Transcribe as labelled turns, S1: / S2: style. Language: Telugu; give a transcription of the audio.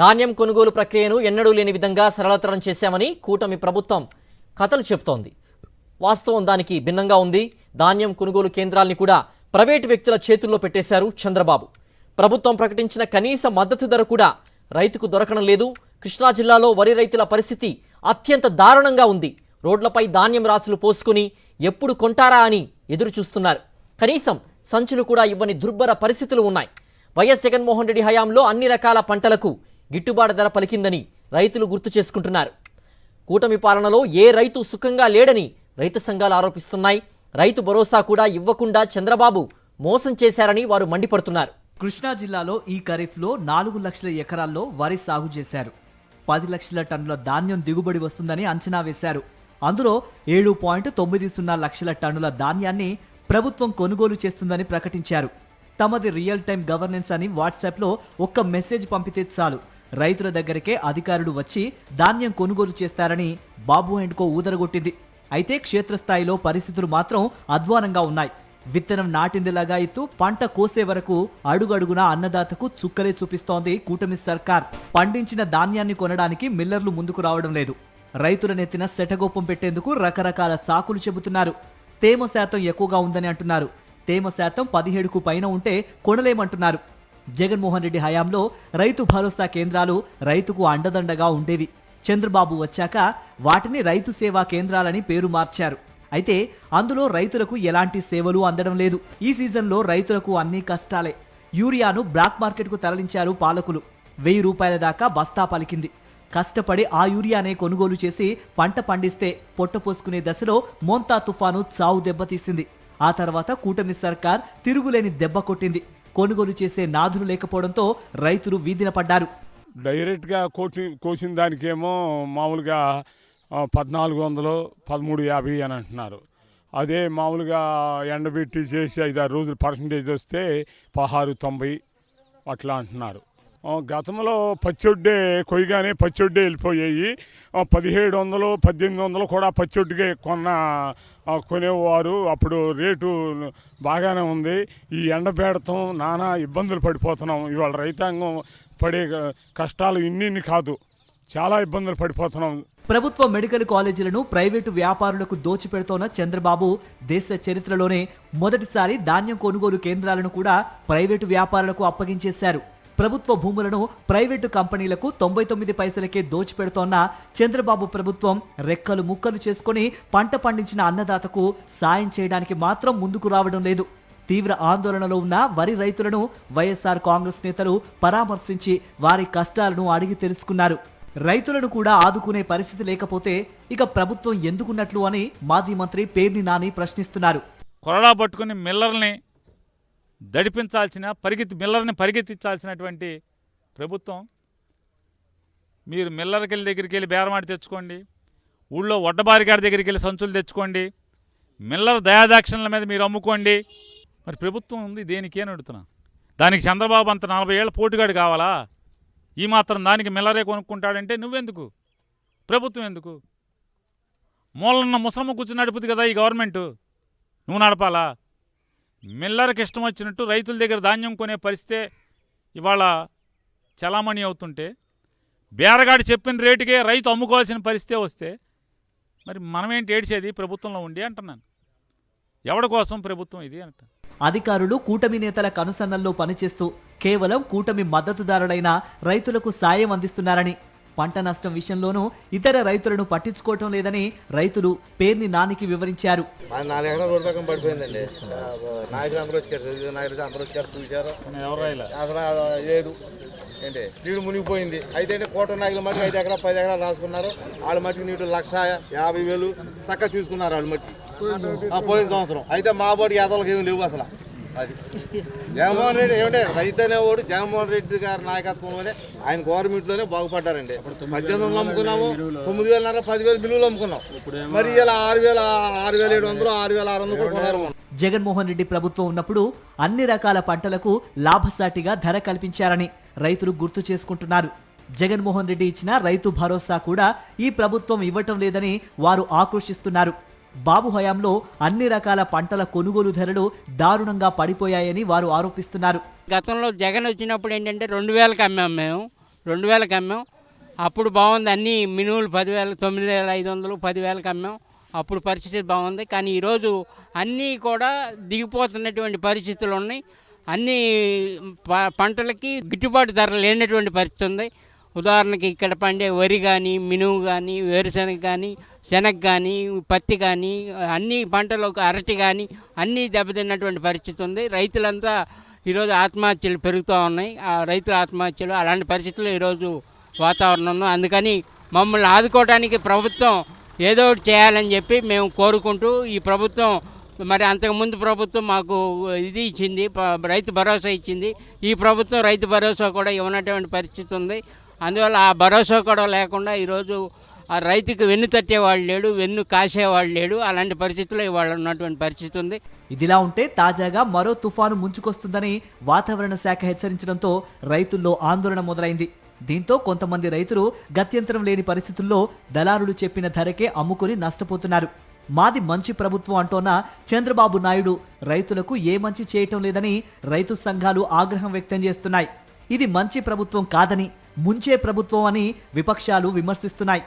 S1: ధాన్యం కొనుగోలు ప్రక్రియను ఎన్నడూ లేని విధంగా సరళతరం చేశామని కూటమి ప్రభుత్వం కథలు చెబుతోంది. వాస్తవం దానికి భిన్నంగా ఉంది. ధాన్యం కొనుగోలు కేంద్రాల్ని కూడా ప్రైవేటు వ్యక్తుల చేతుల్లో పెట్టేశారు చంద్రబాబు. ప్రభుత్వం ప్రకటించిన కనీస మద్దతు ధర కూడా రైతుకు దొరకడం లేదు. కృష్ణా జిల్లాలో వరి రైతుల పరిస్థితి అత్యంత దారుణంగా ఉంది. రోడ్లపై ధాన్యం రాసులు పోసుకుని ఎప్పుడు కొంటారా అని ఎదురు చూస్తున్నారు. కనీసం సంచులు కూడా ఇవ్వని దుర్భర పరిస్థితులు ఉన్నాయి. వైఎస్ జగన్మోహన్ రెడ్డి హయాంలో అన్ని రకాల పంటలకు గిట్టుబాటు ధర పలికిందని రైతులు గుర్తు చేసుకుంటున్నారు. కూటమి పాలనలో ఏ రైతు సుఖంగా లేడని రైతు సంఘాలు ఆరోపిస్తున్నాయి. రైతు భరోసా కూడా ఇవ్వకుండా చంద్రబాబు మోసం చేశారని వారు మండిపడుతున్నారు.
S2: కృష్ణా జిల్లాలో ఈ ఖరీఫ్లో 4 లక్షల ఎకరాల్లో వరి సాగు చేశారు. 10 లక్షల టన్నుల ధాన్యం దిగుబడి వస్తుందని అంచనా వేశారు. అందులో 7.90 లక్షల టన్నుల ధాన్యాన్ని ప్రభుత్వం కొనుగోలు చేస్తుందని ప్రకటించారు. తమది రియల్ టైం గవర్నెన్స్ అని వాట్సాప్లో ఒక్క మెసేజ్ పంపితే చాలు, రైతుల దగ్గరికే అధికారులు వచ్చి ధాన్యం కొనుగోలు చేస్తారని బాబు అండ్ కో ఊదరగొట్టింది. అయితే క్షేత్రస్థాయిలో పరిస్థితులు మాత్రం అధ్వానంగా ఉన్నాయి. విత్తనం నాటిందిలాగా ఇత్తు పంట కోసే వరకు అడుగడుగునా అన్నదాతకు చుక్కలే చూపిస్తోంది కూటమి సర్కార్. పండించిన ధాన్యాన్ని కొనడానికి మిల్లర్లు ముందుకు రావడం లేదు. రైతుల నెత్తిన శటగోపం పెట్టేందుకు రకరకాల సాకులు చెబుతున్నారు. తేమ శాతం ఎక్కువగా ఉందని అంటున్నారు. తేమ శాతం 17కు పైన ఉంటే కొనలేమంటున్నారు. జగన్మోహన్ రెడ్డి హయాంలో రైతు భరోసా కేంద్రాలు రైతుకు అండదండగా ఉండేవి. చంద్రబాబు వచ్చాక వాటిని రైతు సేవా కేంద్రాలని పేరు మార్చారు. అయితే అందులో రైతులకు ఎలాంటి సేవలు అందడం లేదు. ఈ సీజన్లో రైతులకు అన్ని కష్టాలే. యూరియాను బ్లాక్ మార్కెట్కు తరలించారు పాలకులు. 1000 రూపాయల దాకా బస్తా పలికింది. కష్టపడి ఆ యూరియానే కొనుగోలు చేసి పంట పండిస్తే పొట్టపోసుకునే దశలో మోంతా తుఫాను చావు దెబ్బతీసింది. ఆ తర్వాత కూటమి సర్కార్ తిరుగులేని దెబ్బ కొట్టింది. కొనుగోలు చేసే నాథులు లేకపోవడంతో రైతులు వీధిన పడ్డారు.
S3: డైరెక్ట్గా కోసిన దానికేమో మామూలుగా 1400, 1350 అని అంటున్నారు. అదే మామూలుగా ఎండబెట్టి చేసి 5-6 రోజులు పర్సంటేజ్ వస్తే 1690 అట్లా అంటున్నారు. గతంలో పచ్చొడ్డే కొయ్యగానే పచ్చొడ్డే వెళ్ళిపోయాయి. 1700, 1800 కూడా పచ్చొడ్డుగా కొనేవారు. అప్పుడు రేటు బాగానే ఉంది. ఈ ఎండబెడతాం నానా ఇబ్బందులు పడిపోతున్నాం. ఇవాళ రైతాంగం పడే కష్టాలు ఇన్ని కాదు, చాలా ఇబ్బందులు పడిపోతున్నాం.
S2: ప్రభుత్వ మెడికల్ కాలేజీలను ప్రైవేటు వ్యాపారులకు దోచిపెడుతోన్న చంద్రబాబు దేశ చరిత్రలోనే మొదటిసారి ధాన్యం కొనుగోలు కేంద్రాలను కూడా ప్రైవేటు వ్యాపారులకు అప్పగించేశారు. ప్రభుత్వ భూములను ప్రైవేటు కంపెనీలకు 99 పైసలకే దోచిపెడుతోన్న చంద్రబాబు ప్రభుత్వం రెక్కలు ముక్కలు చేసుకుని పంట పండించిన అన్నదాతకు సాయం చేయడానికి మాత్రం ముందుకు రావడం లేదు. తీవ్ర ఆందోళనలో ఉన్న వరి రైతులను వైఎస్ఆర్ కాంగ్రెస్ నేతలు పరామర్శించి వారి కష్టాలను అడిగి తెలుసుకున్నారు. రైతులను కూడా ఆదుకునే పరిస్థితి లేకపోతే ఇక ప్రభుత్వం ఎందుకున్నట్లు అని మాజీ మంత్రి పేర్ని నాని ప్రశ్నిస్తున్నారు.
S4: కొరడా పట్టుకుని మిల్లర్ని మిల్లర్ని పరిగెత్తించాల్సినటువంటి ప్రభుత్వం, మీరు మిల్లర్కి దగ్గరికి వెళ్ళి బేరమాడి తెచ్చుకోండి, ఊళ్ళో వడ్డబారి గారి దగ్గరికి వెళ్ళి సంచులు తెచ్చుకోండి, మిల్లర్ దయాదాక్షిణ్యాల మీద మీరు అమ్ముకోండి. మరి ప్రభుత్వం ఉంది దేనికి అని అడుగుతున్నా. దానికి చంద్రబాబు అంత 40 ఏళ్ళ పోటుగాడు కావాలా? ఈ మాత్రం దానికి మిల్లరే కొనుక్కుంటాడంటే నువ్వెందుకు? ప్రభుత్వం ఎందుకు? మూలన్న ముసలమ్మ కూర్చుని నడుపుతుంది కదా ఈ గవర్నమెంటు, నువ్వు నడపాలా? మిల్లర్కి ఇష్టం వచ్చినట్టు రైతుల దగ్గర ధాన్యం కొనే పరిస్థితే ఇవాళ చలామణి అవుతుంటే, బేరగాడు చెప్పిన రేటుకే రైతు అమ్ముకోవాల్సిన పరిస్థితే వస్తే మరి మనమేంటి ఏడ్చేది ప్రభుత్వంలో ఉండి అంటున్నాను. ఎవడి కోసం ప్రభుత్వం ఇది అంట.
S2: అధికారులు కూటమి నేతల కనుసన్నల్లో పనిచేస్తూ కేవలం కూటమి మద్దతుదారులైన రైతులకు సాయం అందిస్తున్నారని, పంట నష్టం విషయంలోనూ ఇతర రైతులను పట్టించుకోవటం లేదని రైతులు పేర్ని నానికి వివరించారు.
S5: 4 ఎకరాల రోడ్డు పక్కన పడిపోయిందండి. నాయకులు అందరూ వచ్చారు చూశారు, అసలు లేదు ఏంటి నీళ్ళు మునిగిపోయింది. అయితే కోట నాయకుల మట్టుకు 5 ఎకరాలు 10 ఎకరాలు రాసుకున్నారు. వాళ్ళ మట్టుకు నీటి 1,50,000 చక్కగా తీసుకున్నారు వాళ్ళ మట్టుకు పోయిన సంవత్సరం. అయితే మా బోటి యాదవులకు ఏమి లేవు అసలు. అది జగన్మోహన్ రెడ్డి ఏమంటే రైతు అనేవాడు జగన్మోహన్ రెడ్డి గారి నాయకత్వంలోనే ఆయన గవర్నమెంట్లోనే బాగుపడ్డారండి. 1800 అమ్ముకున్నాము, 9,500, 10,000 బిల్లులు అమ్ముకున్నాం. మరి ఇలా 6,700, 6,600 కూడా కొన్నారు.
S2: జగన్మోహన్ రెడ్డి ప్రభుత్వం ఉన్నప్పుడు అన్ని రకాల పంటలకు లాభసాటిగా ధర కల్పించారని రైతులు గుర్తు చేసుకుంటున్నారు. జగన్మోహన్ రెడ్డి ఇచ్చిన రైతు భరోసా కూడా ఈ ప్రభుత్వం ఇవ్వటం లేదని వారు ఆక్రోశిస్తున్నారు. బాబు హయాంలో అన్ని రకాల పంటల కొనుగోలు ధరలు దారుణంగా పడిపోయాయని వారు ఆరోపిస్తున్నారు.
S6: గతంలో జగన్ వచ్చినప్పుడు ఏంటంటే 2,000కి అమ్మాము మేము, 2000కి అమ్మాం. అప్పుడు బాగుంది, అన్నీ మినువులు 10,000, 9,500, 10,000కి అమ్మాం. అప్పుడు పరిస్థితి బాగుంది. కానీ ఈరోజు అన్నీ కూడా దిగిపోతున్నటువంటి పరిస్థితులు ఉన్నాయి. అన్ని పంటలకి గిట్టుబాటు ధర లేనటువంటి పరిస్థితి ఉంది. ఉదాహరణకి ఇక్కడ పండే వరి కానీ, మినుము కానీ, వేరుశనగ కానీ, శనగ కానీ, పత్తి కానీ, అన్ని పంటలు, అరటి కానీ అన్నీ దెబ్బతిన్నటువంటి పరిస్థితి ఉంది. రైతులంతా ఈరోజు ఆత్మహత్యలు పెరుగుతూ ఉన్నాయి. ఆ రైతుల ఆత్మహత్యలు, అలాంటి పరిస్థితుల్లో ఈరోజు వాతావరణం. అందుకని మమ్మల్ని ఆదుకోవడానికి ప్రభుత్వం ఏదో ఒకటి చేయాలని చెప్పి మేము కోరుకుంటూ, ఈ ప్రభుత్వం మరి అంతకుముందు ప్రభుత్వం మాకు ఇది ఇచ్చింది, రైతు భరోసా ఇచ్చింది. ఈ ప్రభుత్వం రైతు భరోసా కూడా ఇవ్వనటువంటి పరిస్థితి ఉంది. అందువల్ల ఆ భరోసా కూడా లేకుండా ఈరోజు ఆ రైతుకి వెన్ను తట్టేవాళ్ళు లేడు, వెన్ను కాసేవాళ్ళు లేడు. అలాంటి పరిస్థితుల్లో ఇవాళ ఉన్నటువంటి పరిస్థితి ఉంది.
S2: ఇదిలా ఉంటే తాజాగా మరో తుఫాను ముంచుకొస్తుందని వాతావరణ శాఖ హెచ్చరించడంతో రైతుల్లో ఆందోళన మొదలైంది. దీంతో కొంతమంది రైతులు గత్యంతరం లేని పరిస్థితుల్లో దళారులు చెప్పిన ధరకే అమ్ముకుని నష్టపోతున్నారు. మాది మంచి ప్రభుత్వం అంటోన్న చంద్రబాబు నాయుడు రైతులకు ఏ మంచి చేయటం లేదని రైతు సంఘాలు ఆగ్రహం వ్యక్తం చేస్తున్నాయి. ఇది మంచి ప్రభుత్వం కాదని, ముంచే ప్రభుత్వం అని విపక్షాలు విమర్శిస్తున్నాయి.